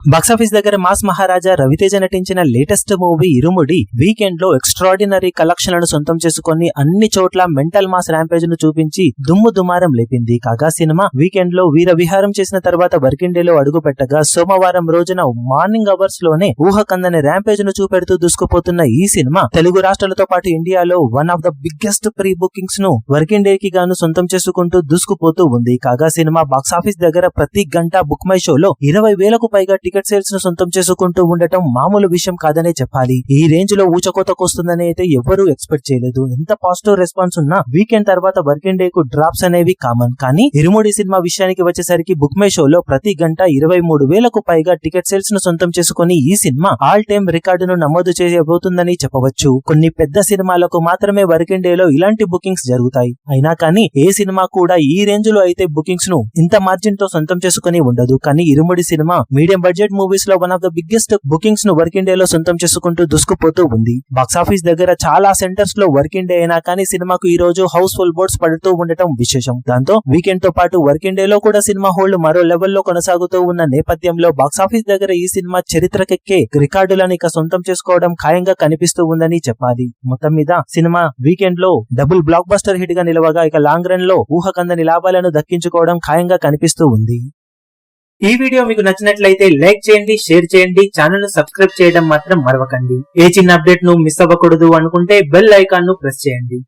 Box office దగ్గర mass మహారాజా రవితేజ నటించిన latest movie ఇరుముడి weekend లో ఎక్స్ట్రాడినరీ కలెక్షన్లను సొంతం చేసుకుని అన్ని చోట్ల మెంటల్ మాస్ ర్యాంపేజ్ ను చూపించి దుమ్ము దుమారం లేపింది. కాగా సినిమా వీకెండ్ లో వీర విహారం చేసిన తర్వాత వర్కింగ్ డే లో అడుగు పెట్టగా సోమవారం రోజున మార్నింగ్ అవర్స్ లోనే ఊహకందని ర్యాంపేజ్ ను చూపెడుతూ దూసుకుపోతున్న ఈ సినిమా తెలుగు రాష్ట్రాలతో పాటు ఇండియాలో one of the biggest pre bookings ను వర్కింగ్ డే కి గాను సొంతం చేసుకుంటూ దూసుకుపోతూ ఉంది. కాగా సినిమా బాక్సాఫీస్ దగ్గర ప్రతి గంట బుక్ మై షోలో 20,000కు పైగా టికెట్ సేల్స్ ను సొంతం చేసుకుంటూ ఉండటం మామూలు విషయం కాదనే చెప్పాలి. ఈ రేంజ్ లో ఊచకోతకొస్తుందని అయితే ఎవ్వరూ ఎక్స్పెక్ట్ చేయలేదు. ఎంత పాజిటివ్ రెస్పాన్స్ ఉన్నా వీకెండ్ తర్వాత వర్కింగ్ డే కు డ్రాప్స్ అనేవి కామన్. కానీ ఇరుముడి సినిమా విషయానికి వచ్చేసరికి బుక్ మై షోలో ప్రతి గంట 23,000కు పైగా టికెట్ సేల్స్ ను సొంతం చేసుకుని ఈ సినిమా ఆల్ టైమ్ రికార్డును నమోదు చేయబోతుందని చెప్పవచ్చు. కొన్ని పెద్ద సినిమాలకు మాత్రమే వర్కింగ్ డే లో ఇలాంటి బుకింగ్స్ జరుగుతాయి. అయినా కానీ ఏ సినిమా కూడా ఈ రేంజ్ లో అయితే బుకింగ్స్ ను ఇంత మార్జిన్ తో సొంతం చేసుకుని ఉండదు. కానీ ఇరుముడి సినిమా మీడియం బడ్జెట్ మూవీస్ లో one of the biggest bookings ను వర్కింగ్ డే లో సొంతం చేసుకుంటూ దూసుకుపోతూ ఉంది. బాక్సాఫీస్ దగ్గర చాలా సెంటర్స్ లో వర్కింగ్ డే అయినా కానీ సినిమాకు ఈ రోజు హౌస్ ఫుల్ బోర్డ్స్ పడుతూ ఉండటం విశేషం. దాంతో వీకెండ్ తో పాటు వర్కింగ్ డే లో కూడా సినిమా హోల్డ్ మరో లెవెల్లో కొనసాగుతూ ఉన్న నేపథ్యంలో బాక్సాఫీస్ దగ్గర ఈ సినిమా చరిత్రకెక్కే రికార్డులను ఇక సొంతం చేసుకోవడం ఖాయంగా కనిపిస్తూ ఉందని చెప్పాలి. మొత్తం మీద సినిమా వీకెండ్ లో డబుల్ బ్లాక్ బస్టర్ హిట్ గా నిలవగా ఇక లాంగ్ రన్ లో ఊహకందని లాభాలను దక్కించుకోవడం ఖాయంగా కనిపిస్తూ ఉంది. ఈ వీడియో మీకు నచ్చినట్లయితే లైక్ చేయండి, షేర్ చేయండి, ఛానల్ ను సబ్స్క్రైబ్ చేయడం మాత్రం మరవకండి. ఏ చిన్న అప్డేట్ ను మిస్ అవ్వకూడదు అనుకుంటే బెల్ ఐకాన్ ను ప్రెస్ చేయండి.